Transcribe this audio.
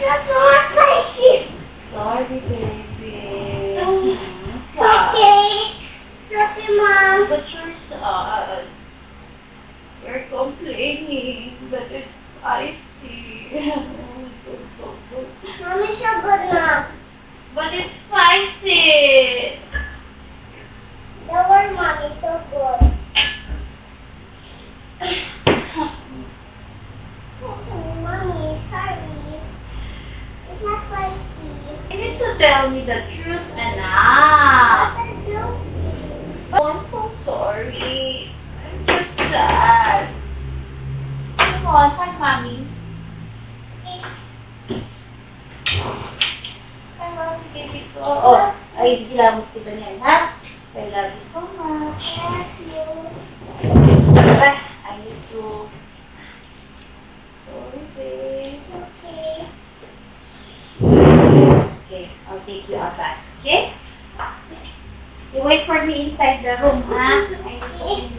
That's not spicy. Sorry, baby. Okay. Sorry, Mom. But you're sad. You're complaining that it's icy. Mommy, so good na. But it's spicy. Don't worry, Mommy, so good. Mommy, sorry. It's not spicy. You need to tell me the truth, anak. What are you? Oh, I'm so sorry. I'm just sad. Come on, find mommy. Hi, mommy, baby ko. Oh, ay, gilamos kita niyan, ha? I love you so much. Thank you. Bye. I need to... Sorry, babe. Okay. Okay, I'll take you outside. Okay? You wait for me inside the room, ha? I need to